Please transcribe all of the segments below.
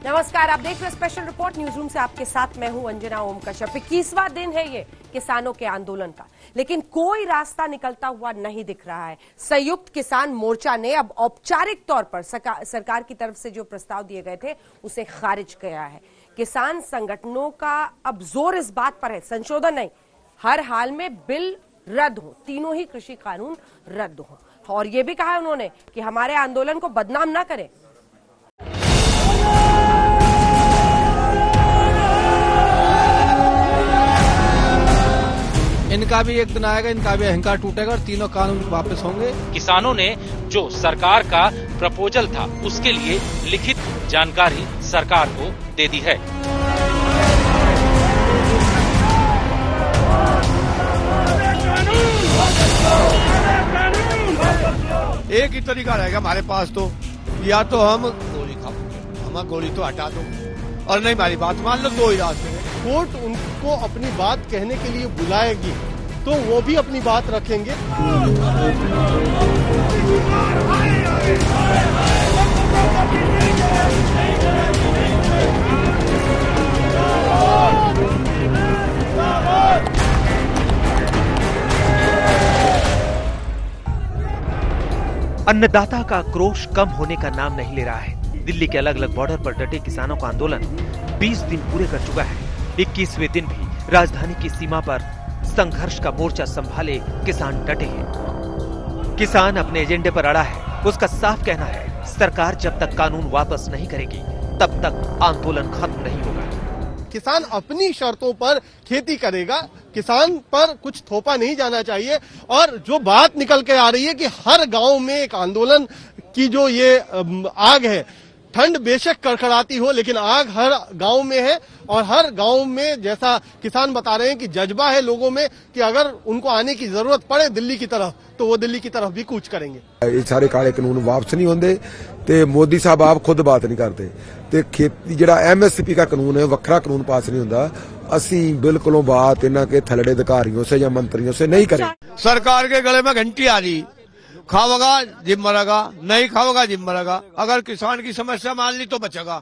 नमस्कार, आप देख रहे हैं स्पेशल रिपोर्ट न्यूज रूम से। आपके साथ मैं हूं अंजना ओम कश्यप। 21वां दिन है ये किसानों के आंदोलन का, लेकिन कोई रास्ता निकलता हुआ नहीं दिख रहा है। संयुक्त किसान मोर्चा ने अब औपचारिक तौर पर सरकार की तरफ से जो प्रस्ताव दिए गए थे उसे खारिज किया है। किसान संगठनों का अब जोर इस बात पर है, संशोधन नहीं, हर हाल में बिल रद्द हो, तीनों ही कृषि कानून रद्द हो। और ये भी कहा उन्होंने कि हमारे आंदोलन को बदनाम ना करें। इनका भी एक दिन आएगा, इनका भी अहंकार टूटेगा और तीनों कानून वापस होंगे। किसानों ने जो सरकार का प्रपोजल था उसके लिए लिखित जानकारी सरकार को दे दी है। एक ही तरीका रहेगा हमारे पास, तो या तो हम गोली खाओ, हम गोली तो हटा दो, और नहीं हमारी बात मान लो, दो ही रास्ते हैं। कोर्ट उनको अपनी बात कहने के लिए बुलाएगी तो वो भी अपनी बात रखेंगे। अन्नदाता का आक्रोश कम होने का नाम नहीं ले रहा है। दिल्ली के अलग अलग बॉर्डर पर डटे किसानों का आंदोलन 20 दिन पूरे कर चुका है। 21वें दिन भी राजधानी की सीमा पर संघर्ष का मोर्चा संभाले किसान डटे हैं। किसान अपने एजेंडे पर अड़ा है। उसका साफ कहना है, सरकार जब तक कानून वापस नहीं करेगी तब तक आंदोलन खत्म नहीं होगा। किसान अपनी शर्तों पर खेती करेगा, किसान पर कुछ थोपा नहीं जाना चाहिए। और जो बात निकल के आ रही है कि हर गांव में एक आंदोलन की जो ये आग है, ठंड बेशक कड़कड़ाती हो लेकिन आग हर गांव में है। और हर गांव में जैसा किसान बता रहे हैं कि जज्बा है लोगों में कि अगर उनको आने की जरूरत पड़े दिल्ली की तरफ तो वो दिल्ली की तरफ भी कूच करेंगे। ये सारे काले कानून वापस नहीं होंगे ते मोदी साहब आप खुद बात नहीं करते ते खेती जिहड़ा MSP का कानून है वखरा कानून पास नहीं होंदा। असी बिल्कुलों बात इन्हां के थलड़े अधिकारियों से या मंत्रियों से नहीं करें। सरकार के गले में घंटी आ रही, खाओगा जिम मरेगा, नहीं खाओगा जिम मरेगा। अगर किसान की समस्या मान ली तो बचेगा,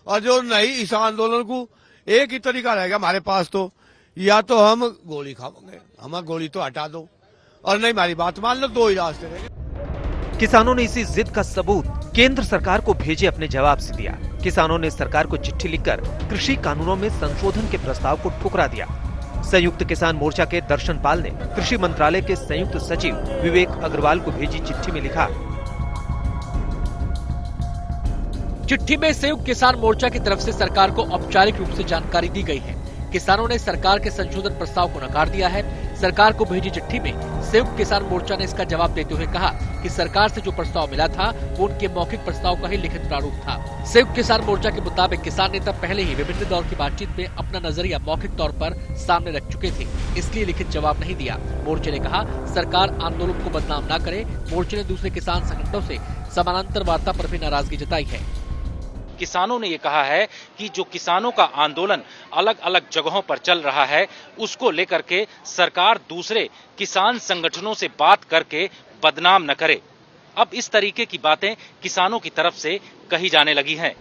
और जो नहीं, इस आंदोलन को एक ही तरीका रहेगा हमारे पास, तो या तो हम गोली खाओगे, हम गोली तो हटा दो, और नहीं हमारी बात मान लो, दो ही रास्ते रहेंगे। किसानों ने इसी जिद का सबूत केंद्र सरकार को भेजे अपने जवाब से दिया। किसानों ने सरकार को चिट्ठी लिखकर कृषि कानूनों में संशोधन के प्रस्ताव को ठुकरा दिया। संयुक्त किसान मोर्चा के दर्शन पाल ने कृषि मंत्रालय के संयुक्त सचिव विवेक अग्रवाल को भेजी चिट्ठी में लिखा। चिट्ठी में संयुक्त किसान मोर्चा की तरफ से सरकार को औपचारिक रूप से जानकारी दी गई है। किसानों ने सरकार के संशोधन प्रस्ताव को नकार दिया है। सरकार को भेजी चिट्ठी में संयुक्त किसान मोर्चा ने इसका जवाब देते हुए कहा कि सरकार से जो प्रस्ताव मिला था वो उनके मौखिक प्रस्ताव का ही लिखित प्रारूप था। संयुक्त किसान मोर्चा के मुताबिक किसान नेता पहले ही विभिन्न दौर की बातचीत में अपना नजरिया मौखिक तौर पर सामने रख चुके थे, इसलिए लिखित जवाब नहीं दिया। मोर्चे ने कहा सरकार आंदोलन को बदनाम न करे। मोर्चे ने दूसरे किसान संगठनों से समानांतर वार्ता पर भी नाराजगी जताई है। किसानों ने ये कहा है कि जो किसानों का आंदोलन अलग अलग जगहों पर चल रहा है उसको लेकर के सरकार दूसरे किसान संगठनों से बात करके बदनाम न करे। अब इस तरीके की बातें किसानों की तरफ से कही जाने लगी हैं।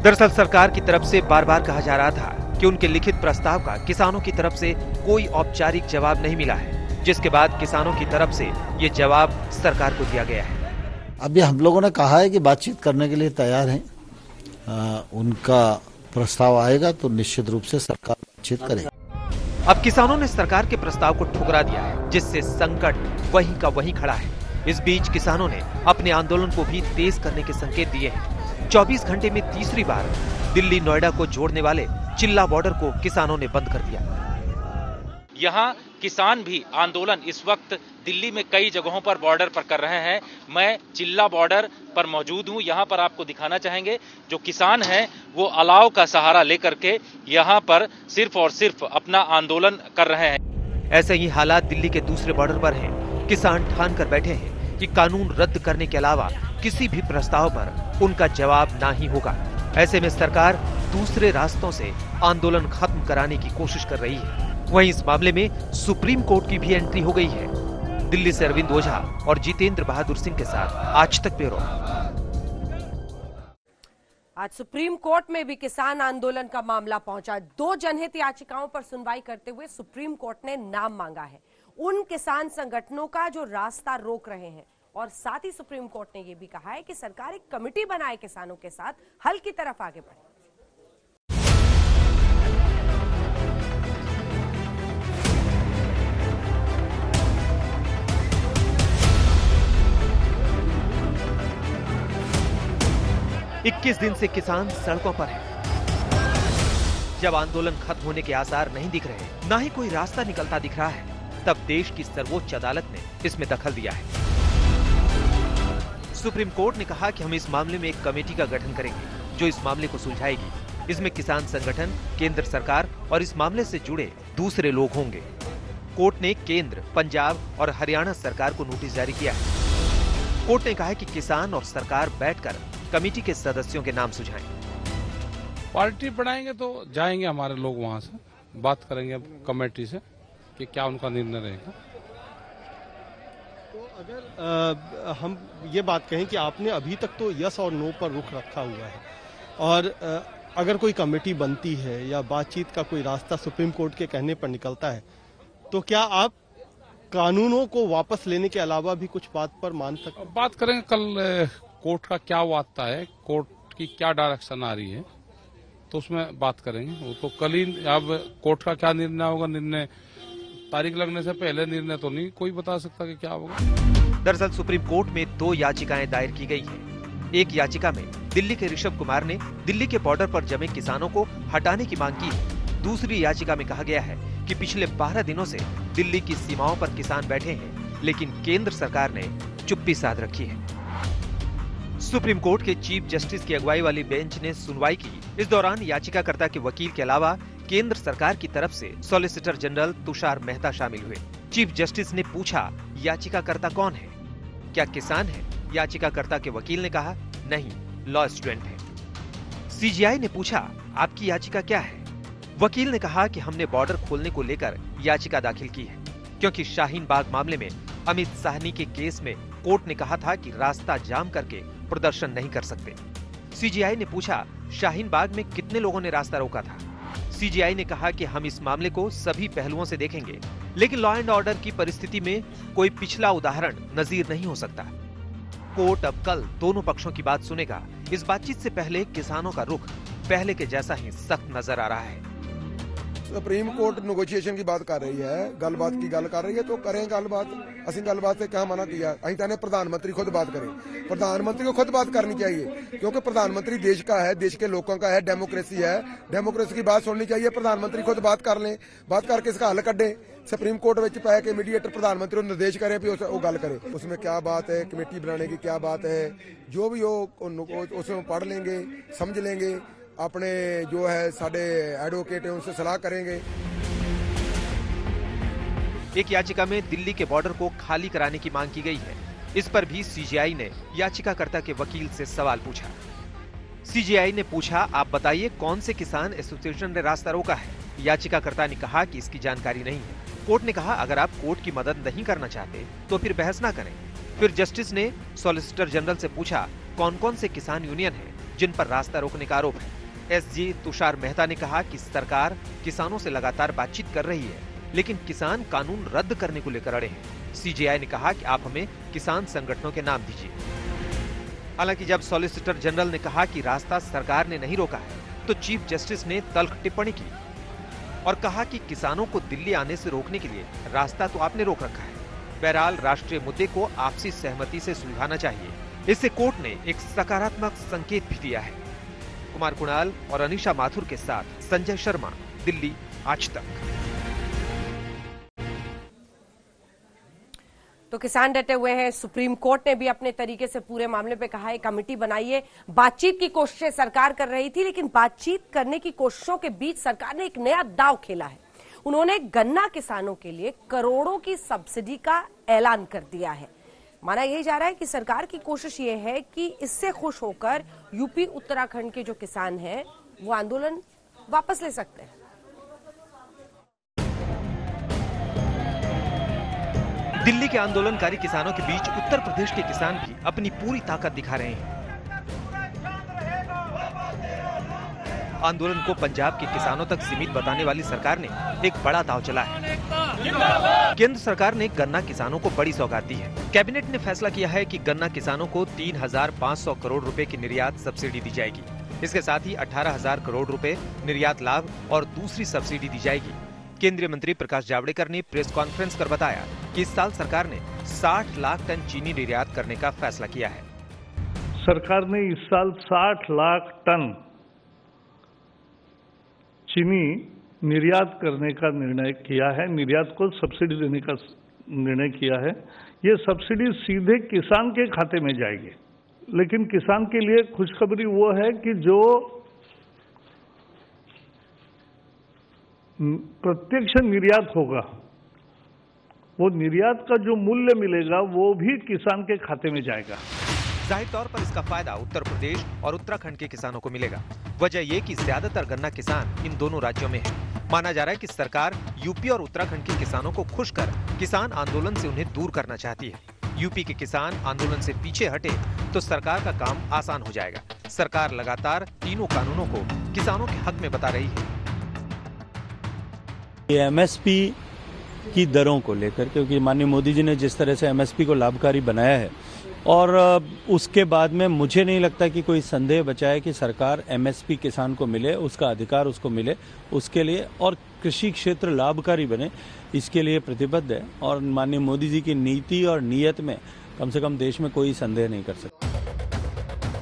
दरअसल सरकार की तरफ से बार बार कहा जा रहा था कि उनके लिखित प्रस्ताव का किसानों की तरफ से कोई औपचारिक जवाब नहीं मिला है, जिसके बाद किसानों की तरफ से ये जवाब सरकार को दिया गया है। अभी हम लोगों ने कहा है कि बातचीत करने के लिए तैयार हैं। उनका प्रस्ताव आएगा तो निश्चित रूप से सरकार बातचीत करेगी। अब किसानों ने सरकार के प्रस्ताव को ठुकरा दिया है, जिससे संकट वहीं का वहीं खड़ा है। इस बीच किसानों ने अपने आंदोलन को भी तेज करने के संकेत दिए हैं। 24 घंटे में तीसरी बार दिल्ली नोएडा को जोड़ने वाले चिल्ला बॉर्डर को किसानों ने बंद कर दिया। यहाँ किसान भी आंदोलन इस वक्त दिल्ली में कई जगहों पर बॉर्डर पर कर रहे हैं। मैं चिल्ला बॉर्डर पर मौजूद हूँ। यहाँ पर आपको दिखाना चाहेंगे जो किसान हैं वो अलाव का सहारा लेकर के यहाँ पर सिर्फ और सिर्फ अपना आंदोलन कर रहे हैं। ऐसे ही हालात दिल्ली के दूसरे बॉर्डर पर हैं। किसान ठान कर बैठे हैं कि कानून रद्द करने के अलावा किसी भी प्रस्ताव पर उनका जवाब ना ही होगा। ऐसे में सरकार दूसरे रास्तों से आंदोलन खत्म कराने की कोशिश कर रही है। वहीं इस मामले में सुप्रीम कोर्ट की भी एंट्री हो गई है। दिल्ली से अरविंद ओझा और जितेंद्र बहादुर सिंह के साथ आज तक ब्यूरो। आज सुप्रीम कोर्ट में भी किसान आंदोलन का मामला पहुंचा। 2 जनहित याचिकाओं पर सुनवाई करते हुए सुप्रीम कोर्ट ने नाम मांगा है उन किसान संगठनों का जो रास्ता रोक रहे हैं, और साथ ही सुप्रीम कोर्ट ने यह भी कहा है कि सरकार एक कमेटी बनाए किसानों के साथ हल की तरफ आगे बढ़े। 21 दिन से किसान सड़कों पर हैं। जब आंदोलन खत्म होने के आसार नहीं दिख रहे, ना ही कोई रास्ता निकलता दिख रहा है, तब देश की सर्वोच्च अदालत ने इसमें दखल दिया है। सुप्रीम कोर्ट ने कहा कि हम इस मामले में एक कमेटी का गठन करेंगे जो इस मामले को सुलझाएगी। इसमें किसान संगठन, केंद्र सरकार और इस मामले से जुड़े दूसरे लोग होंगे। कोर्ट ने केंद्र, पंजाब और हरियाणा सरकार को नोटिस जारी किया है। कोर्ट ने कहा है कि किसान और सरकार बैठकर कमेटी के सदस्यों के नाम सुझाएं। पार्टी बनाएंगे तो जाएंगे हमारे लोग वहां से, बात करेंगे कमेटी से कि क्या उनका निर्णय रहेगा। तो अगर हम ये बात कहें कि आपने अभी तक तो यस और नो पर रुख रखा हुआ है, और अगर कोई कमेटी बनती है या बातचीत का कोई रास्ता सुप्रीम कोर्ट के कहने पर निकलता है, तो क्या आप कानूनों को वापस लेने के अलावा भी कुछ बात पर मान सकते हैं? बात करेंगे कल कोर्ट का क्या आता है, कोर्ट की क्या डायरेक्शन आ रही है, तो उसमें बात करेंगे। वो तो कल ही, अब कोर्ट का क्या निर्णय होगा, निर्णय तारीख लगने से पहले निर्णय तो नहीं कोई बता सकता कि क्या होगा। दरअसल सुप्रीम कोर्ट में 2 याचिकाएं दायर की गई हैं। एक याचिका में दिल्ली के ऋषभ कुमार ने दिल्ली के बॉर्डर पर जमे किसानों को हटाने की मांग की है। दूसरी याचिका में कहा गया है कि पिछले 12 दिनों से दिल्ली की सीमाओं पर किसान बैठे हैं, लेकिन केंद्र सरकार ने चुप्पी साध रखी है। सुप्रीम कोर्ट के चीफ जस्टिस की अगुवाई वाली बेंच ने सुनवाई की। इस दौरान याचिकाकर्ता के वकील के अलावा केंद्र सरकार की तरफ से सॉलिसिटर जनरल तुषार मेहता शामिल हुए। चीफ जस्टिस ने पूछा, याचिकाकर्ता कौन है? क्या किसान है? याचिकाकर्ता के वकील ने कहा, नहीं, लॉ स्टूडेंट है। सीजीआई ने पूछा, आपकी याचिका क्या है? वकील ने कहा कि हमने बॉर्डर खोलने को लेकर याचिका दाखिल की है, क्योंकि शाहीन बाग मामले में अमित साहनी के केस में कोर्ट ने कहा था कि रास्ता जाम करके प्रदर्शन नहीं कर सकते। सीजीआई ने पूछा, शाहीन बाग में कितने लोगों ने रास्ता रोका था? सीजीआई ने कहा कि हम इस मामले को सभी पहलुओं से देखेंगे, लेकिन लॉ एंड ऑर्डर की परिस्थिति में कोई पिछला उदाहरण नजीर नहीं हो सकता। कोर्ट अब कल दोनों पक्षों की बात सुनेगा। इस बातचीत से पहले किसानों का रुख पहले के जैसा ही सख्त नजर आ रहा है। ਸੁਪਰੀਮ ਕੋਰਟ ਨੈਗੋਸ਼ੀਏਸ਼ਨ की बात कर रही है, गलबात की गल कर रही है, तो करें गलबात। ਅਸੀਂ गलबात से क्या मना किया? ਅਸੀਂ कहने प्रधानमंत्री खुद बात करें। प्रधानमंत्री को खुद बात करनी चाहिए, क्योंकि प्रधानमंत्री देश का है, देश के लोगों का है, डेमोक्रेसी है, डेमोक्रेसी की बात सुननी चाहिए। प्रधानमंत्री खुद बात कर लें, बात करके इसका हल कढ़े। सुप्रीम कोर्ट में पै के मीडिएटर प्रधानमंत्री को निर्देश करे भी वो गल करे। उसमें क्या बात है, कमेटी बनाने की क्या बात है, जो भी वो उसमें पढ़ लेंगे, समझ लेंगे, अपने जो है साडे एडवोकेट है उनसे सलाह करेंगे। एक याचिका में दिल्ली के बॉर्डर को खाली कराने की मांग की गई है। इस पर भी सीजीआई ने याचिकाकर्ता के वकील से सवाल पूछा। सीजीआई ने पूछा, आप बताइए कौन से किसान एसोसिएशन ने रास्ता रोका है? याचिकाकर्ता ने कहा कि इसकी जानकारी नहीं है। कोर्ट ने कहा, अगर आप कोर्ट की मदद नहीं करना चाहते तो फिर बहस ना करें। फिर जस्टिस ने सॉलिसिटर जनरल से पूछा, कौन कौन से किसान यूनियन हैं जिन पर रास्ता रोकने का आरोप है? एसजी तुषार मेहता ने कहा कि सरकार किसानों से लगातार बातचीत कर रही है, लेकिन किसान कानून रद्द करने को लेकर अड़े हैं। सीजीआई ने कहा कि आप हमें किसान संगठनों के नाम दीजिए। हालांकि जब सॉलिसिटर जनरल ने कहा कि रास्ता सरकार ने नहीं रोका है, तो चीफ जस्टिस ने तल्ख टिप्पणी की और कहा कि किसानों को दिल्ली आने से रोकने के लिए रास्ता तो आपने रोक रखा है। बहरहाल राष्ट्रीय मुद्दे को आपसी सहमति से सुलझाना चाहिए। इससे कोर्ट ने एक सकारात्मक संकेत भी दिया है। कुमार कुणाल और अनिशा माथुर के साथ संजय शर्मा, दिल्ली, आज तक। तो किसान डटे हुए हैं। सुप्रीम कोर्ट ने भी अपने तरीके से पूरे मामले पे कहा है कमेटी बनाइए। बातचीत की कोशिशें सरकार कर रही थी, लेकिन बातचीत करने की कोशिशों के बीच सरकार ने एक नया दांव खेला है। उन्होंने गन्ना किसानों के लिए करोड़ों की सब्सिडी का ऐलान कर दिया है। माना यही जा रहा है कि सरकार की कोशिश ये है कि इससे खुश होकर यूपी उत्तराखंड के जो किसान हैं वो आंदोलन वापस ले सकते हैं। दिल्ली के आंदोलनकारी किसानों के बीच उत्तर प्रदेश के किसान भी अपनी पूरी ताकत दिखा रहे हैं। आंदोलन को पंजाब के किसानों तक सीमित बताने वाली सरकार ने एक बड़ा दांव चला है। केंद्र सरकार ने गन्ना किसानों को बड़ी सौगात दी है। कैबिनेट ने फैसला किया है कि गन्ना किसानों को 3,500 करोड़ रुपए की निर्यात सब्सिडी दी जाएगी। इसके साथ ही 18,000 करोड़ रुपए निर्यात लाभ और दूसरी सब्सिडी दी जाएगी। केंद्रीय मंत्री प्रकाश जावड़ेकर ने प्रेस कॉन्फ्रेंस कर बताया कि इस साल सरकार ने 60 लाख टन चीनी निर्यात करने का फैसला किया है। सरकार ने इस साल 60 लाख टन चीनी निर्यात करने का निर्णय किया है, निर्यात को सब्सिडी देने का निर्णय किया है। ये सब्सिडी सीधे किसान के खाते में जाएगी, लेकिन किसान के लिए खुशखबरी वो है कि जो प्रत्यक्ष निर्यात होगा, वो निर्यात का जो मूल्य मिलेगा वो भी किसान के खाते में जाएगा। जाहिर तौर पर इसका फायदा उत्तर प्रदेश और उत्तराखंड के किसानों को मिलेगा। वजह ये कि ज्यादातर गन्ना किसान इन दोनों राज्यों में है। माना जा रहा है कि सरकार यूपी और उत्तराखंड के किसानों को खुश कर किसान आंदोलन से उन्हें दूर करना चाहती है। यूपी के किसान आंदोलन से पीछे हटे तो सरकार का काम आसान हो जाएगा। सरकार लगातार तीनों कानूनों को किसानों के हक में बता रही है। एमएसपी की दरों को लेकर, क्योंकि माननीय मोदी जी ने जिस तरह से एमएसपी को लाभकारी बनाया है, और उसके बाद में मुझे नहीं लगता कि कोई संदेह बचा है कि सरकार एमएसपी किसान को मिले, उसका अधिकार उसको मिले, उसके लिए और कृषि क्षेत्र लाभकारी बने, इसके लिए प्रतिबद्ध है। और माननीय मोदी जी की नीति और नीयत में कम से कम देश में कोई संदेह नहीं कर सकता।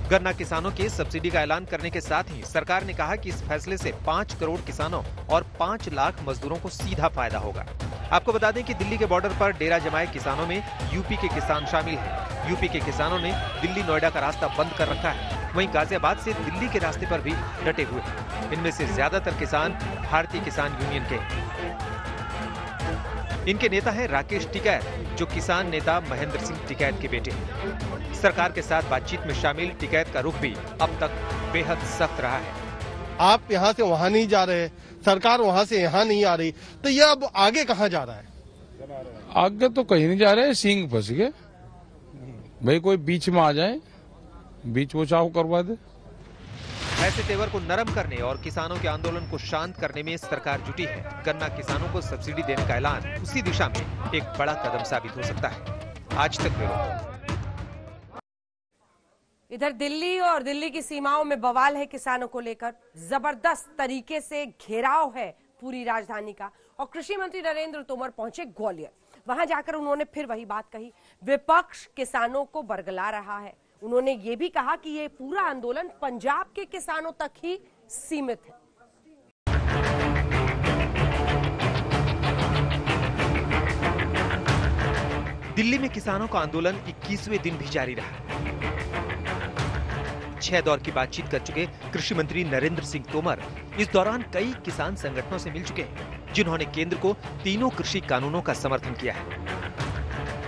गन्ना किसानों के सब्सिडी का ऐलान करने के साथ ही सरकार ने कहा कि इस फैसले से 5 करोड़ किसानों और 5 लाख मजदूरों को सीधा फायदा होगा। आपको बता दें कि दिल्ली के बॉर्डर पर डेरा जमाए किसानों में यूपी के किसान शामिल हैं। यूपी के किसानों ने दिल्ली नोएडा का रास्ता बंद कर रखा है। वहीं गाजियाबाद से दिल्ली के रास्ते पर भी डटे हुए हैं। इनमें से ज्यादातर किसान भारतीय किसान यूनियन के हैं। इनके नेता हैं राकेश टिकैत, जो किसान नेता महेंद्र सिंह टिकैत के बेटे हैं। सरकार के साथ बातचीत में शामिल टिकैत का रुख भी अब तक बेहद सख्त रहा है। आप यहाँ से वहाँ नहीं जा रहे, सरकार वहाँ से यहाँ नहीं आ रही, तो ये अब आगे कहाँ जा रहा है? आगे तो कहीं नहीं जा रहे, सींग फंस गए भाई। कोई बीच में आ जाए, बीच वो चाहो करवा दे। ऐसे तेवर को नरम करने और किसानों के आंदोलन को शांत करने में सरकार जुटी है। गन्ना किसानों को सब्सिडी देने का ऐलान उसी दिशा में एक बड़ा कदम साबित हो सकता है। आज तक ब्यूरो। इधर दिल्ली और दिल्ली की सीमाओं में बवाल है किसानों को लेकर। जबरदस्त तरीके से घेराव है पूरी राजधानी का। और कृषि मंत्री नरेंद्र तोमर पहुंचे ग्वालियर। वहां जाकर उन्होंने फिर वही बात कही। विपक्ष किसानों को बरगला रहा है। उन्होंने ये भी कहा कि ये पूरा आंदोलन पंजाब के किसानों तक ही सीमित है। दिल्ली में किसानों का आंदोलन 21वें दिन भी जारी रहा। 6 दौर की बातचीत कर चुके कृषि मंत्री नरेंद्र सिंह तोमर इस दौरान कई किसान संगठनों से मिल चुके हैं, जिन्होंने केंद्र को तीनों कृषि कानूनों का समर्थन किया है।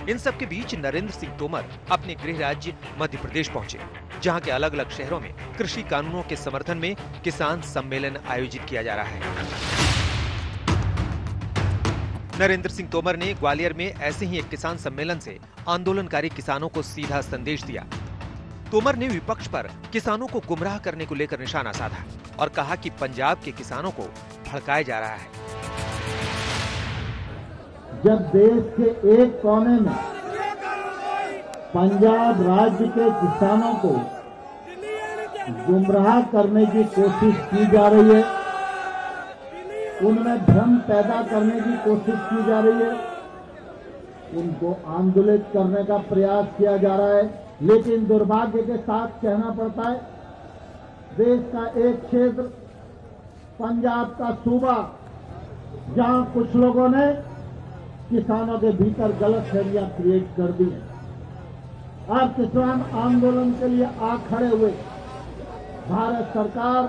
इन सब के बीच नरेंद्र सिंह तोमर अपने गृह राज्य मध्य प्रदेश पहुंचे, जहां के अलग अलग शहरों में कृषि कानूनों के समर्थन में किसान सम्मेलन आयोजित किया जा रहा है। नरेंद्र सिंह तोमर ने ग्वालियर में ऐसे ही एक किसान सम्मेलन से आंदोलनकारी किसानों को सीधा संदेश दिया। तोमर ने विपक्ष पर किसानों को गुमराह करने को लेकर निशाना साधा और कहा कि पंजाब के किसानों को भड़काया जा रहा है। जब देश के एक कोने में पंजाब राज्य के किसानों को गुमराह करने की कोशिश की जा रही है, उनमें भ्रम पैदा करने की कोशिश की जा रही है, उनको आंदोलित करने का प्रयास किया जा रहा है, लेकिन दुर्भाग्य के साथ कहना पड़ता है, देश का एक क्षेत्र पंजाब का सूबा, जहां कुछ लोगों ने किसानों के भीतर गलतफहमियां क्रिएट कर दी हैं। अब किसान आंदोलन के लिए आ खड़े हुए। भारत सरकार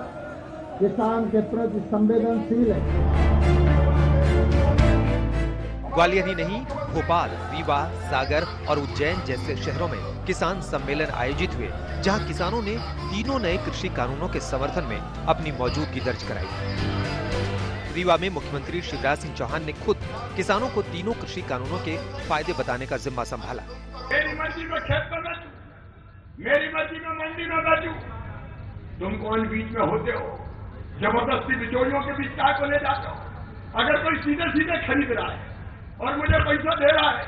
किसान के प्रति संवेदनशील है। ग्वालियर ही नहीं, भोपाल, रीवा, सागर और उज्जैन जैसे शहरों में किसान सम्मेलन आयोजित हुए, जहां किसानों ने तीनों नए कृषि कानूनों के समर्थन में अपनी मौजूदगी दर्ज कराई। रीवा में मुख्यमंत्री शिवराज सिंह चौहान ने खुद किसानों को तीनों कृषि कानूनों के फायदे बताने का जिम्मा संभाला। मेरी मर्जी में खेत में बेचूं, मेरी मर्जी में मंडी में बेचूं, तुम कौन बीच में होते हो? जबरदस्ती बिचौलियों के बीच काय को ले जाते हो? अगर कोई सीधे सीधे खरीद रहा है और मुझे पैसा दे रहा है,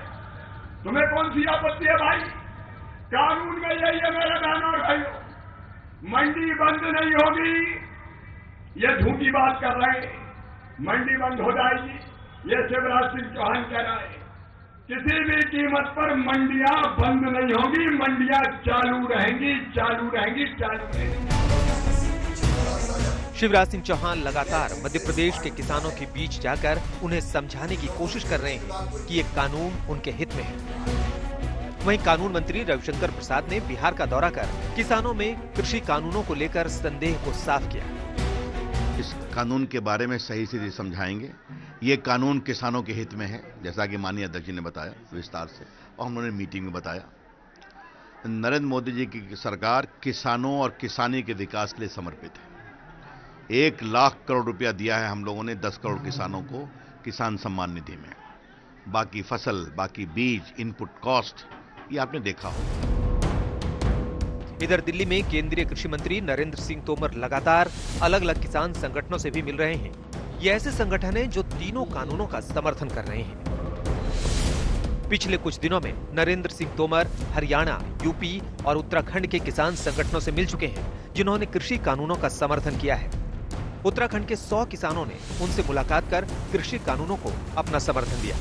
तुम्हें कौन सी आपत्ति है भाई? कानून में यही है मेरे बहनों और भाइयों, मंडी बंद नहीं होगी, ये झूठी बात कर रहे हैं। मंडी बंद हो जाएगी, ये शिवराज सिंह चौहान कह रहा है। किसी भी कीमत पर मंडियां बंद नहीं होगी, मंडियां चालू रहेंगी, चालू रहेंगी, चालू रहेंगी। शिवराज सिंह चौहान लगातार मध्य प्रदेश के किसानों के बीच जाकर उन्हें समझाने की कोशिश कर रहे हैं कि ये कानून उनके हित में है। वहीं कानून मंत्री रविशंकर प्रसाद ने बिहार का दौरा कर किसानों में कृषि कानूनों को लेकर संदेह को साफ किया। इस कानून के बारे में सही से समझाएंगे। ये कानून किसानों के हित में है, जैसा कि माननीय अध्यक्ष जी ने बताया विस्तार से, और हमने मीटिंग में बताया। नरेंद्र मोदी जी की सरकार किसानों और किसानी के विकास के लिए समर्पित है। 1 लाख करोड़ रुपया दिया है हम लोगों ने 10 करोड़ किसानों को किसान सम्मान निधि में। बाकी फसल, बाकी बीज, इनपुट कॉस्ट, ये आपने देखा हो। इधर दिल्ली में केंद्रीय कृषि मंत्री नरेंद्र सिंह तोमर लगातार अलग अलग किसान संगठनों से भी मिल रहे हैं। ये ऐसे संगठन हैं जो तीनों कानूनों का समर्थन कर रहे हैं। पिछले कुछ दिनों में नरेंद्र सिंह तोमर हरियाणा, यूपी और उत्तराखंड के किसान संगठनों से मिल चुके हैं, जिन्होंने कृषि कानूनों का समर्थन किया है। उत्तराखंड के 100 किसानों ने उनसे मुलाकात कर कृषि कानूनों को अपना समर्थन दिया।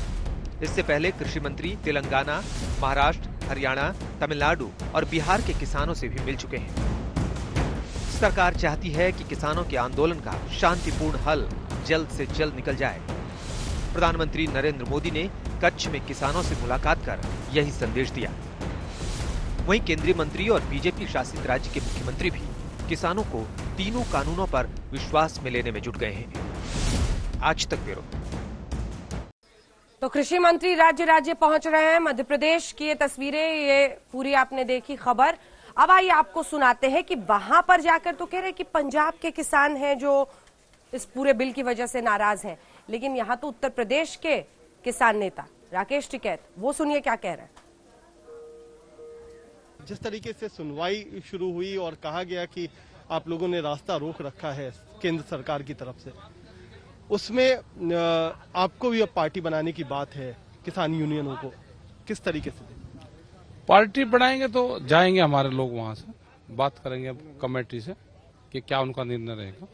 इससे पहले कृषि मंत्री तेलंगाना, महाराष्ट्र, हरियाणा, तमिलनाडु और बिहार के किसानों से भी मिल चुके हैं। सरकार चाहती है कि किसानों के आंदोलन का शांतिपूर्ण हल जल्द से जल्द निकल जाए। प्रधानमंत्री नरेंद्र मोदी ने कच्छ में किसानों से मुलाकात कर यही संदेश दिया। वहीं केंद्रीय मंत्री और बीजेपी शासित राज्य के मुख्यमंत्री भी किसानों को तीनों कानूनों पर विश्वास में लेने में जुट गए हैं। आज तक ब्यूरो। तो कृषि मंत्री राज्य राज्य पहुंच रहे हैं। मध्य प्रदेश की ये तस्वीरें, ये पूरी आपने देखी खबर। अब आइए आपको सुनाते हैं कि वहां पर जाकर तो कह रहे कि पंजाब के किसान हैं जो इस पूरे बिल की वजह से नाराज हैं, लेकिन यहाँ तो उत्तर प्रदेश के किसान नेता राकेश टिकैत, वो सुनिए क्या कह रहे हैं। जिस तरीके से सुनवाई शुरू हुई और कहा गया कि आप लोगों ने रास्ता रोक रखा है केंद्र सरकार की तरफ से, उसमें आपको भी अब पार्टी बनाने की बात है किसान यूनियनों को, किस तरीके से? पार्टी बनाएंगे तो जाएंगे हमारे लोग वहां से, बात करेंगे अब कमेटी से कि क्या उनका निर्णय रहेगा।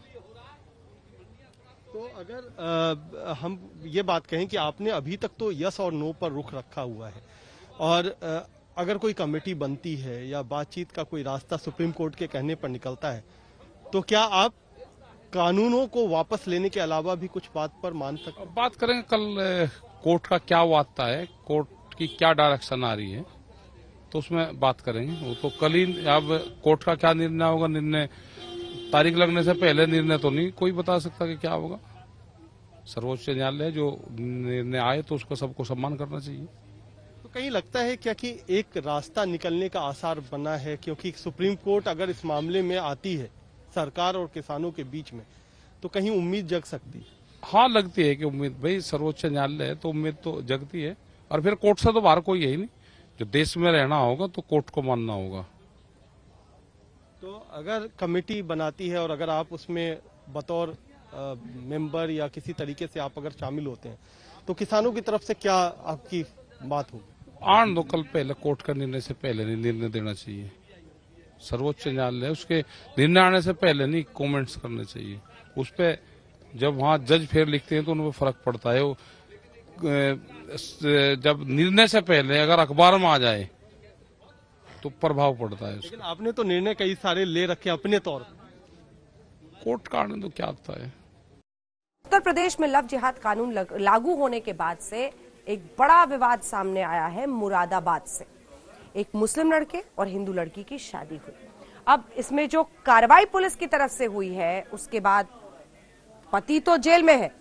तो अगर हम ये बात कहें कि आपने अभी तक तो यस और नो पर रुख रखा हुआ है, और अगर कोई कमेटी बनती है या बातचीत का कोई रास्ता सुप्रीम कोर्ट के कहने पर निकलता है, तो क्या आप कानूनों को वापस लेने के अलावा भी कुछ बात पर मान सकते? बात करेंगे कल कोर्ट का क्या आता है, कोर्ट की क्या डायरेक्शन आ रही है, तो उसमें बात करेंगे। वो तो कल ही, अब कोर्ट का क्या निर्णय होगा, निर्णय तारीख लगने से पहले निर्णय तो नहीं कोई बता सकता कि क्या होगा। सर्वोच्च न्यायालय जो निर्णय आए तो उसका सबको सम्मान करना चाहिए। तो कहीं लगता है क्या कि एक रास्ता निकलने का आसार बना है, क्योंकि सुप्रीम कोर्ट अगर इस मामले में आती है सरकार और किसानों के बीच में, तो कहीं उम्मीद जग सकती है? हाँ, लगती है कि उम्मीद, भाई सर्वोच्च न्यायालय है तो उम्मीद तो जगती है। और फिर कोर्ट से तो बाहर कोई है ही नहीं। जो देश में रहना होगा तो कोर्ट को मानना होगा। तो अगर कमेटी बनाती है और अगर आप उसमें बतौर मेंबर या किसी तरीके से आप अगर शामिल होते हैं, तो किसानों की तरफ से क्या आपकी बात होगी? आन दो कल पहले कोर्ट का निर्णय से पहले नहीं निर्णय देना चाहिए। सर्वोच्च न्यायालय उसके निर्णय आने से पहले नहीं कमेंट्स करने चाहिए। उस पर जब वहाँ जज फिर लिखते हैं तो उन पर फर्क पड़ता है। जब निर्णय से पहले अगर अखबार में आ जाए तो प्रभाव पड़ता है। लेकिन आपने तो निर्णय कई सारे ले रखे अपने तौर पर, कोर्ट का आने तो क्या आता है। उत्तर प्रदेश में लव जिहाद कानून लागू होने के बाद से एक बड़ा विवाद सामने आया है। मुरादाबाद से एक मुस्लिम लड़के और हिंदू लड़की की शादी हुई। अब इसमें जो कार्रवाई पुलिस की तरफ से हुई है, उसके बाद पति तो जेल में है,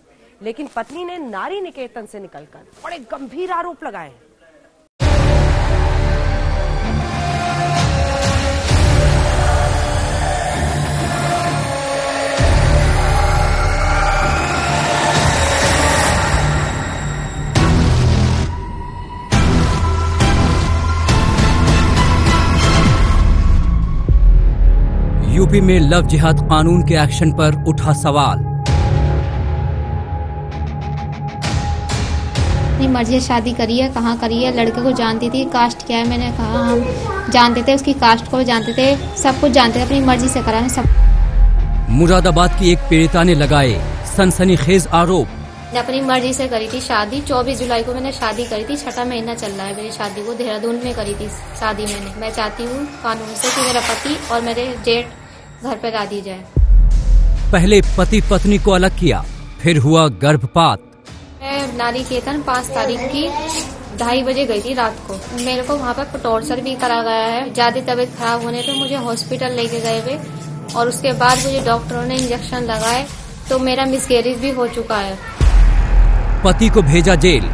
लेकिन पत्नी ने नारी निकेतन से निकलकर बड़े गंभीर आरोप लगाए हैं। यूपी में लव जिहाद कानून के एक्शन पर उठा सवाल। अपनी मर्जी से शादी करी है, कहाँ करी है, लड़के को जानती थी, कास्ट क्या है, मैंने कहा हम जानते थे, उसकी कास्ट को जानते थे, सब कुछ जानते थे, अपनी मर्जी से करा है सब। मुरादाबाद की एक पीड़िता ने लगाए सनसनीखेज आरोप। अपनी मर्जी से करी थी शादी। 24 जुलाई को मैंने शादी करी थी, 6वां महीना चल रहा है मेरी शादी को, देहरादून में करी थी शादी मैंने। मैं चाहती हूँ कानून से कि मेरा पति और मेरे जेठ घर पे ला दी जाए। पहले पति पत्नी को अलग किया, फिर हुआ गर्भपात। मैं नारी केतन 5 तारीख की 2:30 बजे गई थी रात को। मेरे को वहाँ पर टॉर्चर भी करा गया है। ज्यादा तबीयत खराब होने पे मुझे हॉस्पिटल लेके गए थे और उसके बाद मुझे डॉक्टरों ने इंजेक्शन लगाए तो मेरा मिसकैरेज भी हो चुका है। पति को भेजा जेल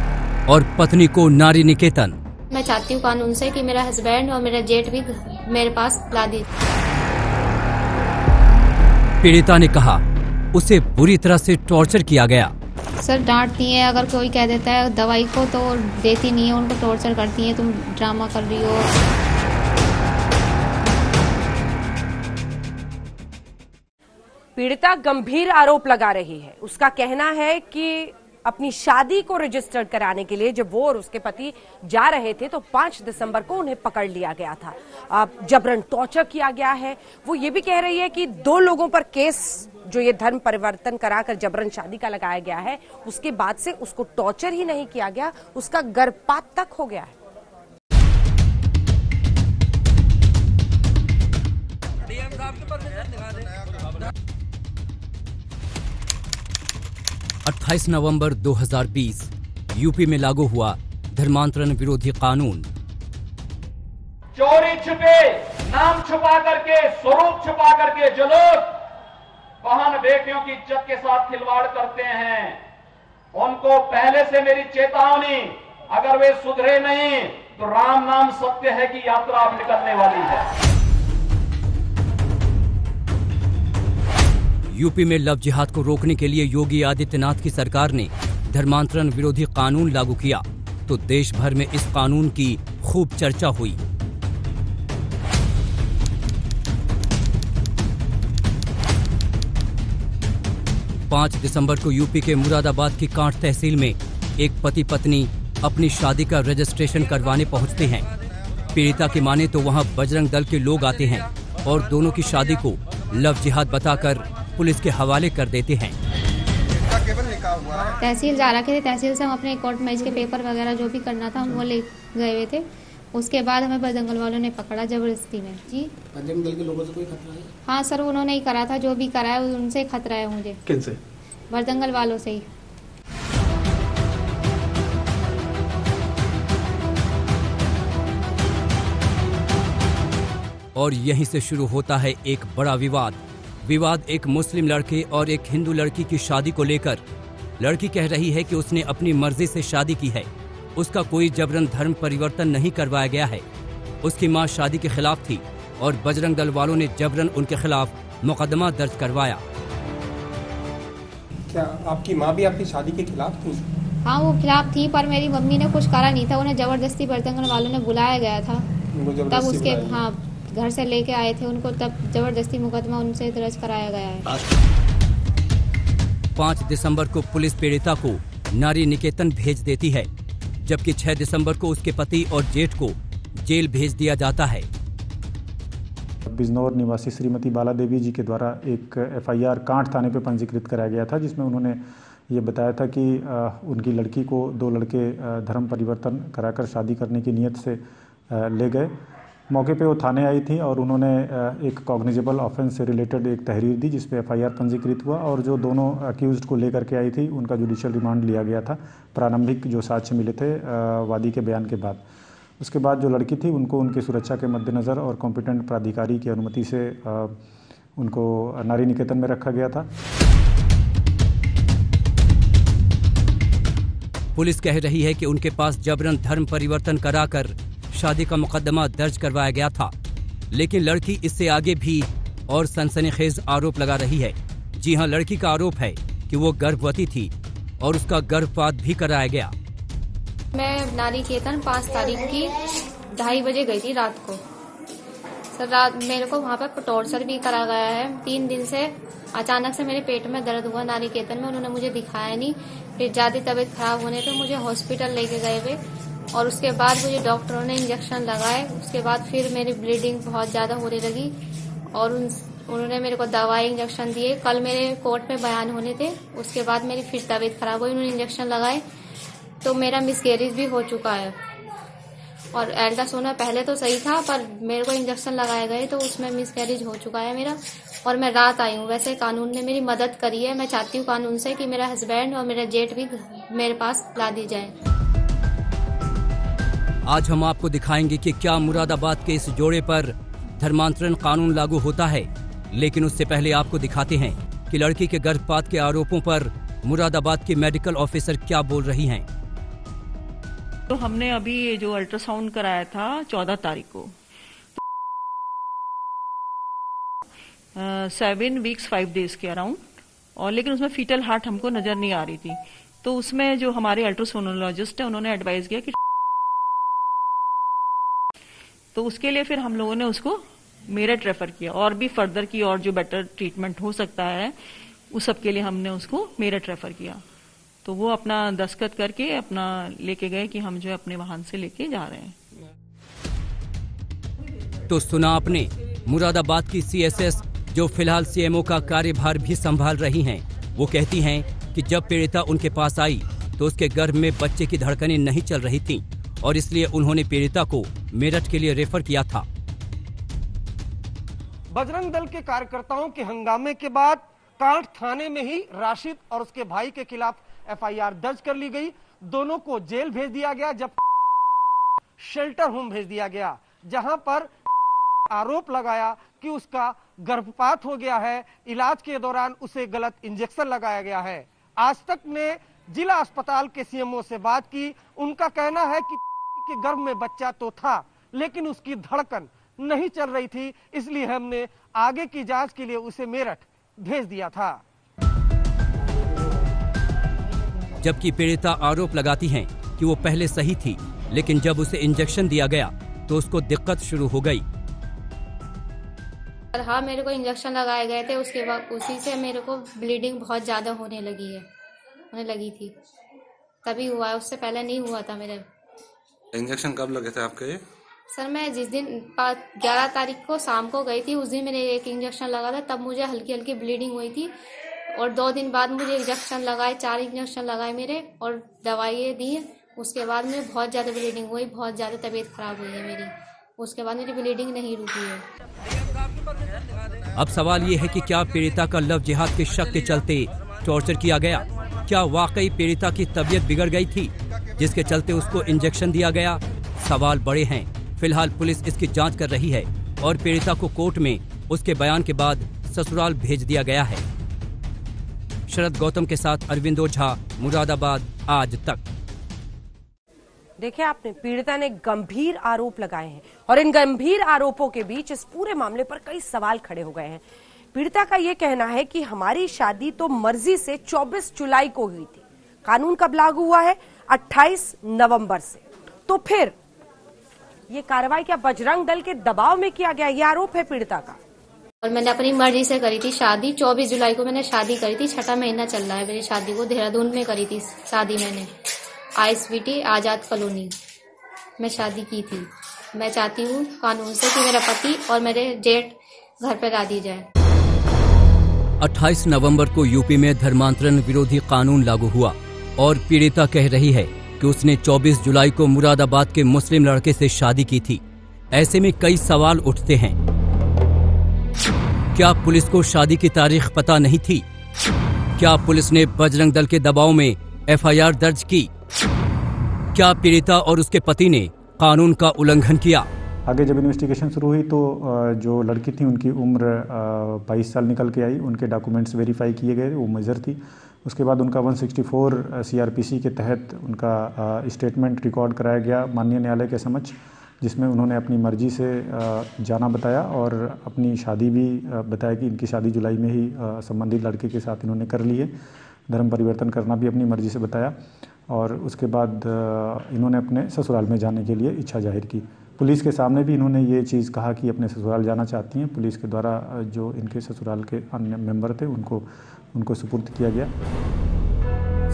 और पत्नी को नारी निकेतन। मैं चाहती हूँ कानून से कि मेरा हस्बैंड और मेरा जेठ भी मेरे पास ला दी। पीड़िता ने कहा उसे बुरी तरह से टॉर्चर किया गया। सर डांटती है, अगर कोई कह देता है दवाई को तो देती नहीं है, उनको टॉर्चर करती है, तुम ड्रामा कर रही हो। पीड़िता गंभीर आरोप लगा रही है। उसका कहना है कि अपनी शादी को रजिस्टर कराने के लिए जब वो और उसके पति जा रहे थे तो 5 दिसंबर को उन्हें पकड़ लिया गया था, जबरन टॉर्चर किया गया है। वो ये भी कह रही है कि 2 लोगों पर केस जो ये धर्म परिवर्तन कराकर जबरन शादी का लगाया गया है, उसके बाद से उसको टॉर्चर ही नहीं किया गया, उसका गर्भपात तक हो गया है। – 28 नवंबर 2020 यूपी में लागू हुआ धर्मांतरण विरोधी कानून। चोरी छिपे, नाम छुपा करके, स्वरूप छुपा करके जो लोग बहन बेटियों की इज्जत के साथ खिलवाड़ करते हैं, उनको पहले से मेरी चेतावनी, अगर वे सुधरे नहीं तो राम नाम सत्य है कि यात्रा अब निकलने वाली है। यूपी में लव जिहाद को रोकने के लिए योगी आदित्यनाथ की सरकार ने धर्मांतरण विरोधी कानून लागू किया तो देश भर में इस कानून की खूब चर्चा हुई। पांच दिसंबर को यूपी के मुरादाबाद की कांठ तहसील में एक पति पत्नी अपनी शादी का रजिस्ट्रेशन करवाने पहुंचते हैं। पीड़िता की माने तो वहां बजरंग दल के लोग आते हैं और दोनों की शादी को लव जिहाद बताकर पुलिस के हवाले कर देते हैं। तहसील जा रखे थे, तहसील से हम अपने कोर्ट मैरिज के पेपर वगैरह जो भी करना था हम वो ले गए हुए थे। उसके बाद हमें बजरंग वालों ने पकड़ा जबरदस्ती में। जी बजरंग दल के लोगों से कोई खतरा है? हाँ सर, उन्होंने ही करा था, जो भी करा है उनसे खतरा है मुझे। किनसे? बजरंग वालों से ही। और यहीं से शुरू होता है एक बड़ा विवाद एक मुस्लिम लड़के और एक हिंदू लड़की की शादी को लेकर। लड़की कह रही है कि उसने अपनी मर्जी से शादी की है, उसका कोई जबरन धर्म परिवर्तन नहीं करवाया गया है। उसकी मां शादी के खिलाफ थी और बजरंग दल वालों ने जबरन उनके खिलाफ मुकदमा दर्ज करवाया। क्या आपकी मां भी आपकी शादी के खिलाफ थी? हाँ वो खिलाफ थी, पर मेरी मम्मी ने कुछ करा नहीं था। उन्हें जबरदस्ती बजरंग वालों ने बुलाया गया था, तब उसके हाँ घर से लेके आए थे उनको, तब जबरदस्ती मुकदमा उनसे दर्ज कराया गया है। 5 दिसंबर को पुलिस पीड़िता को नारी निकेतन भेज देती है, जबकि 6 दिसंबर को उसके पति और जेठ को जेल भेज दिया जाता है। बिजनौर निवासी श्रीमती बाला देवी जी के द्वारा एक FIR कांठ थाने पर पंजीकृत कराया गया था, जिसमें उन्होंने ये बताया था कि उनकी लड़की को 2 लड़के धर्म परिवर्तन कराकर शादी करने की नीयत से ले गए। मौके पे वो थाने आई थी और उन्होंने एक कॉग्निजेबल ऑफेंस से रिलेटेड एक तहरीर दी, जिस पे FIR पंजीकृत हुआ और जो दोनों अक्यूज्ड को लेकर के आई थी उनका जुडिशियल रिमांड लिया गया था प्रारंभिक जो साक्ष्य मिले थे वादी के बयान के बाद। उसके बाद जो लड़की थी उनको उनकी सुरक्षा के मद्देनज़र और कॉम्पिटेंट प्राधिकारी की अनुमति से उनको नारी निकेतन में रखा गया था। पुलिस कह रही है कि उनके पास जबरन धर्म परिवर्तन कराकर शादी का मुकदमा दर्ज करवाया गया था, लेकिन लड़की इससे आगे भी और सनसनीखेज आरोप लगा रही है। जी हां, लड़की का आरोप है कि वो गर्भवती थी और उसका गर्भपात भी कराया गया। मैं नारी केतन 5 तारीख की 2:30 बजे गई थी रात को। सर रात मेरे को वहाँ पे टॉर्चर भी करा गया है। 3 दिन से अचानक से मेरे पेट में दर्द हुआ नारीकेतन में, उन्होंने मुझे दिखाया नहीं। फिर ज़्यादा तबीयत खराब होने पे मुझे हॉस्पिटल लेके गए वे और उसके बाद मुझे डॉक्टरों ने इंजेक्शन लगाए। उसके बाद फिर मेरी ब्लीडिंग बहुत ज़्यादा होने लगी और उन्होंने मेरे को दवाई इंजेक्शन दिए। कल मेरे कोर्ट में बयान होने थे, उसके बाद मेरी फिर तबीयत खराब हुई, उन्होंने इंजेक्शन लगाए तो मेरा मिसकैरेज भी हो चुका है। और अल्ट्रासाउंड पहले तो सही था पर मेरे को इंजेक्शन लगाए गए तो उसमें मिसकैरेज हो चुका है मेरा और मैं रात आई हूँ। वैसे कानून ने मेरी मदद करी है, मैं चाहती हूँ कानून से कि मेरा हस्बैंड और मेरा जेठ भी मेरे पास ला दी जाए। आज हम आपको दिखाएंगे कि क्या मुरादाबाद के इस जोड़े पर धर्मांतरण कानून लागू होता है, लेकिन उससे पहले आपको दिखाते हैं कि लड़की के गर्भपात के आरोपों पर मुरादाबाद की मेडिकल ऑफिसर क्या बोल रही हैं। तो हमने अभी ये जो अल्ट्रासाउंड कराया था 14 तारीख को, 7 वीक्स 5 डेज के अराउंड, और लेकिन उसमें फीटल हार्ट हमको नजर नहीं आ रही थी। तो उसमें जो हमारे अल्ट्रासोनोलॉजिस्ट है उन्होंने एडवाइस किया कि तो उसके लिए फिर हम लोगों ने उसको मेरठ रेफर किया और भी फर्दर की और जो बेटर ट्रीटमेंट हो सकता है उस सब के लिए हमने उसको मेरठ रेफर किया। तो वो अपना दस्तखत करके अपना लेके गए कि हम जो है अपने वाहन से लेके जा रहे हैं। तो सुना आपने, मुरादाबाद की सीएसएस जो फिलहाल सीएमओ का कार्यभार भी संभाल रही हैं, वो कहती हैं कि जब पीड़िता उनके पास आई तो उसके गर्भ में बच्चे की धड़कनें नहीं चल रही थीं और इसलिए उन्होंने पीड़िता को मेरठ के लिए रेफर किया था। बजरंग दल के कार्यकर्ताओं के हंगामे के बाद कांठ थाने में ही राशिद और उसके भाई के खिलाफ एफआईआर दर्ज कर ली गई। दोनों को जेल भेज दिया गया, जब शेल्टर होम भेज दिया गया, जहां पर आरोप लगाया कि उसका गर्भपात हो गया है, इलाज के दौरान उसे गलत इंजेक्शन लगाया गया है। आज तक ने जिला अस्पताल के सीएमओ से बात की, उनका कहना है कि के गर्भ में बच्चा तो था लेकिन उसकी धड़कन नहीं चल रही थी, इसलिए हमने आगे की जांच के लिए उसे मेरठ भेज दिया था। जबकि पीड़िता आरोप लगाती हैं कि वो पहले सही थी, लेकिन जब उसे इंजेक्शन दिया गया तो उसको दिक्कत शुरू हो गई। हाँ, मेरे को इंजेक्शन लगाए गए थे, उसके बाद उसी से मेरे को ब्लीडिंग बहुत ज्यादा होने लगी थी, तभी हुआ है, उससे पहले नहीं हुआ था मेरे। इंजेक्शन कब लगे थे आपके? सर मैं जिस दिन 11 तारीख को शाम को गई थी उस दिन मैंने एक इंजेक्शन लगा था, तब मुझे हल्की हल्की ब्लीडिंग हुई थी और 2 दिन बाद मुझे इंजेक्शन लगाए, 4 इंजेक्शन लगाए मेरे और दवाइयाँ दी। उसके बाद में बहुत ज़्यादा ब्लीडिंग हुई, बहुत ज़्यादा तबीयत खराब हुई है मेरी, उसके बाद मेरी ब्लीडिंग नहीं रुकी है। अब सवाल ये है कि क्या पीड़िता का लव जिहाद के शक के चलते टॉर्चर किया गया? क्या वाकई पीड़िता की तबीयत बिगड़ गई थी जिसके चलते उसको इंजेक्शन दिया गया? सवाल बड़े हैं। फिलहाल पुलिस इसकी जांच कर रही है और पीड़िता को कोर्ट में उसके बयान के बाद ससुराल भेज दिया गया है। शरद गौतम के साथ अरविंद ओझा, मुरादाबाद, आज तक। देखिए आपने, पीड़िता ने गंभीर आरोप लगाए हैं और इन गंभीर आरोपों के बीच इस पूरे मामले पर कई सवाल खड़े हो गए हैं। पीड़िता का ये कहना है कि हमारी शादी तो मर्जी से 24 जुलाई को हुई थी, कानून कब लागू हुआ है? 28 नवंबर से। तो फिर ये कार्रवाई क्या बजरंग दल के दबाव में किया गया? ये आरोप है पीड़िता का। और मैंने अपनी मर्जी से करी थी शादी, 24 जुलाई को मैंने शादी करी थी, 6वां महीना चल रहा है मेरी शादी को, देहरादून में करी थी शादी मैंने, ISBT आजाद कॉलोनी में शादी की थी। मैं चाहती हूँ कानून से कि मेरा पति और मेरे जेठ घर पर ला दी जाए। 28 नवंबर को यूपी में धर्मांतरण विरोधी कानून लागू हुआ और पीड़िता कह रही है कि उसने 24 जुलाई को मुरादाबाद के मुस्लिम लड़के से शादी की थी। ऐसे में कई सवाल उठते हैं। क्या पुलिस को शादी की तारीख पता नहीं थी? क्या पुलिस ने बजरंग दल के दबाव में FIR दर्ज की? क्या पीड़िता और उसके पति ने कानून का उल्लंघन किया? आगे जब इन्वेस्टिगेशन शुरू हुई तो जो लड़की थी उनकी उम्र 22 साल निकल के आई, उनके डॉक्यूमेंट्स वेरीफाई किए गए, वो मेजर थी। उसके बाद उनका 164 CRPC के तहत उनका स्टेटमेंट रिकॉर्ड कराया गया माननीय न्यायालय के समक्ष, जिसमें उन्होंने अपनी मर्जी से जाना बताया और अपनी शादी भी बताया कि इनकी शादी जुलाई में ही संबंधित लड़के के साथ इन्होंने कर ली है। धर्म परिवर्तन करना भी अपनी मर्जी से बताया और उसके बाद इन्होंने अपने ससुराल में जाने के लिए इच्छा जाहिर की। पुलिस के सामने भी इन्होंने ये चीज़ कहा कि अपने ससुराल जाना चाहती हैं। पुलिस के द्वारा जो इनके ससुराल के अन्य मेंबर थे उनको सुपुर्द किया गया।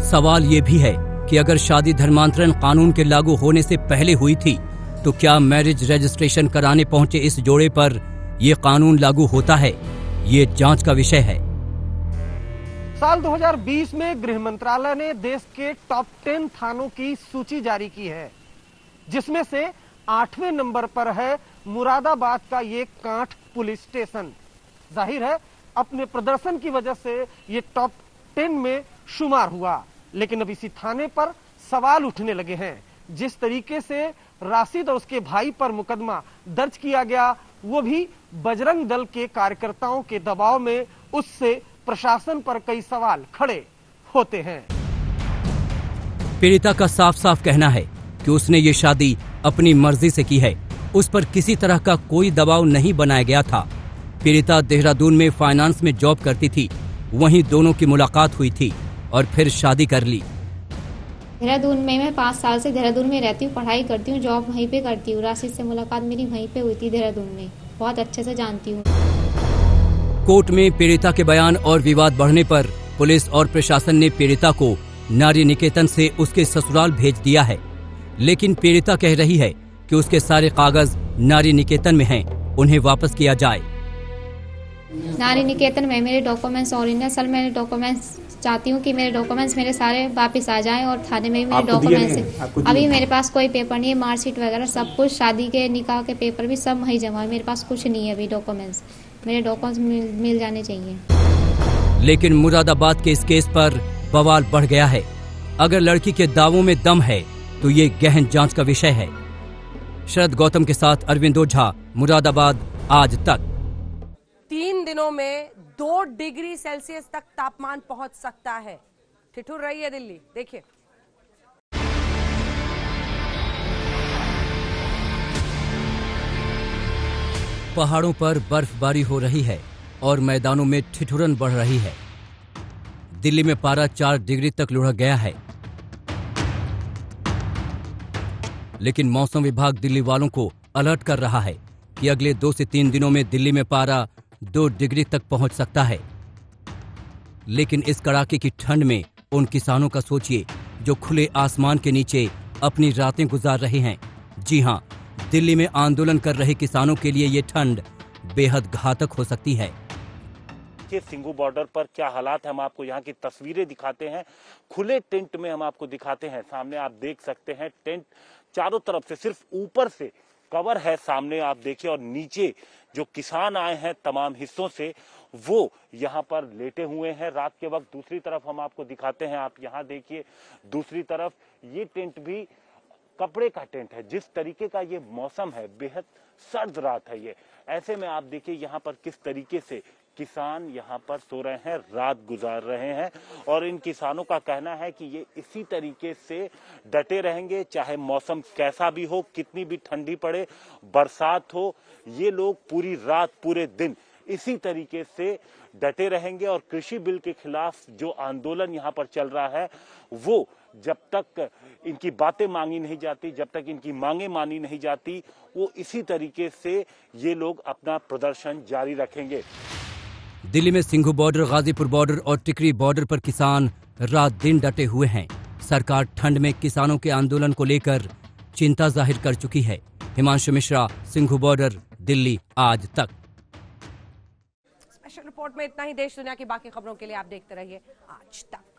सवाल ये भी है कि अगर शादी धर्मांतरण कानून के लागू होने से पहले हुई थी तो क्या मैरिज रजिस्ट्रेशन कराने पहुंचे इस जोड़े पर ये कानून लागू होता है? ये जांच का विषय है। साल 2020 में गृह मंत्रालय ने देश के टॉप 10 थानों की सूची जारी की है, जिसमें से 8वें नंबर पर है मुरादाबाद का ये कांठ पुलिस स्टेशन। जाहिर है अपने प्रदर्शन की वजह से ये टॉप 10 में शुमार हुआ, लेकिन अब इसी थाने पर सवाल उठने लगे हैं। जिस तरीके से राशिद और उसके भाई पर मुकदमा दर्ज किया गया, वो भी बजरंग दल के कार्यकर्ताओं के दबाव में, उससे प्रशासन पर कई सवाल खड़े होते हैं। पीड़िता का साफ साफ कहना है कि उसने ये शादी अपनी मर्जी से की है, उस पर किसी तरह का कोई दबाव नहीं बनाया गया था। पीड़िता देहरादून में फाइनेंस में जॉब करती थी, वहीं दोनों की मुलाकात हुई थी और फिर शादी कर ली। देहरादून में मैं 5 साल से देहरादून में रहती हूँ, पढ़ाई करती हूँ, जॉब वहीं पे करती हूँ। राशिद से मुलाकात मेरी वहीं पे हुई थी देहरादून में, बहुत अच्छे से जानती हूँ। कोर्ट में पीड़िता के बयान और विवाद बढ़ने पर पुलिस और प्रशासन ने पीड़िता को नारी निकेतन से उसके ससुराल भेज दिया है, लेकिन पीड़िता कह रही है कि उसके सारे कागज नारी निकेतन में हैं, उन्हें वापस किया जाए। नारी निकेतन में मेरे डॉक्यूमेंट्स ओरिजिनल, सर मैंने डॉक्यूमेंट्स चाहती हूँ कि मेरे डॉक्यूमेंट्स मेरे सारे वापस आ जाएं और थाने में भी मेरे डॉक्यूमेंट्स हैं। अभी मेरे पास कोई पेपर नहीं है, मार्कशीट वगैरह सब कुछ, शादी के निकाह के पेपर भी सब वहीं जमा है। मेरे पास कुछ नहीं है अभी डॉक्यूमेंट्स, मेरे डॉक्यूमेंट्स मिल जाने चाहिए। लेकिन मुरादाबाद के इस केस पर बवाल बढ़ गया है। अगर लड़की के दावों में दम है तो ये गहन जांच का विषय है। शरद गौतम के साथ अरविंद ओझा, मुरादाबाद, आज तक। 3 दिनों में 2 डिग्री सेल्सियस तक तापमान पहुंच सकता है। ठिठुर रही है दिल्ली, देखिए। पहाड़ों पर बर्फबारी हो रही है और मैदानों में ठिठुरन बढ़ रही है। दिल्ली में पारा 4 डिग्री तक लुढ़क गया है, लेकिन मौसम विभाग दिल्ली वालों को अलर्ट कर रहा है कि अगले 2 से 3 दिनों में दिल्ली में पारा 2 डिग्री तक पहुंच सकता है। लेकिन इस कड़ाके की ठंड में उन किसानों का सोचिए जो खुले आसमान के नीचे अपनी रातें गुजार रहे हैं। जी हां, दिल्ली में आंदोलन कर रहे किसानों के लिए ये ठंड बेहद घातक हो सकती है। सिंघू बॉर्डर पर क्या हालात है, हम आपको यहाँ की तस्वीरें दिखाते हैं। खुले टेंट में हम आपको दिखाते हैं। सामने आप देख सकते हैं टेंट चारों तरफ से, सिर्फ ऊपर से कवर है, सामने आप देखिए, और नीचे जो किसान आए हैं तमाम हिस्सों से वो यहाँ पर लेटे हुए हैं रात के वक्त। दूसरी तरफ हम आपको दिखाते हैं, आप यहाँ देखिए, दूसरी तरफ ये टेंट भी कपड़े का टेंट है। जिस तरीके का ये मौसम है, बेहद सर्द रात है ये। ऐसे में आप देखिए यहाँ पर किस तरीके से किसान यहाँ पर सो रहे हैं, रात गुजार रहे हैं, और इन किसानों का कहना है कि ये इसी तरीके से डटे रहेंगे, चाहे मौसम कैसा भी हो, कितनी भी ठंडी पड़े, बरसात हो, ये लोग पूरी रात पूरे दिन इसी तरीके से डटे रहेंगे। और कृषि बिल के खिलाफ जो आंदोलन यहाँ पर चल रहा है, वो जब तक इनकी बातें मांगी नहीं जाती, जब तक इनकी मांगे मानी नहीं जाती, वो इसी तरीके से ये लोग अपना प्रदर्शन जारी रखेंगे। दिल्ली में सिंघू बॉर्डर, गाजीपुर बॉर्डर और टिकरी बॉर्डर पर किसान रात दिन डटे हुए हैं। सरकार ठंड में किसानों के आंदोलन को लेकर चिंता जाहिर कर चुकी है। हिमांशु मिश्रा, सिंघू बॉर्डर, दिल्ली, आज तक। स्पेशल रिपोर्ट में इतना ही। देश दुनिया की बाकी खबरों के लिए आप देखते रहिए आज तक।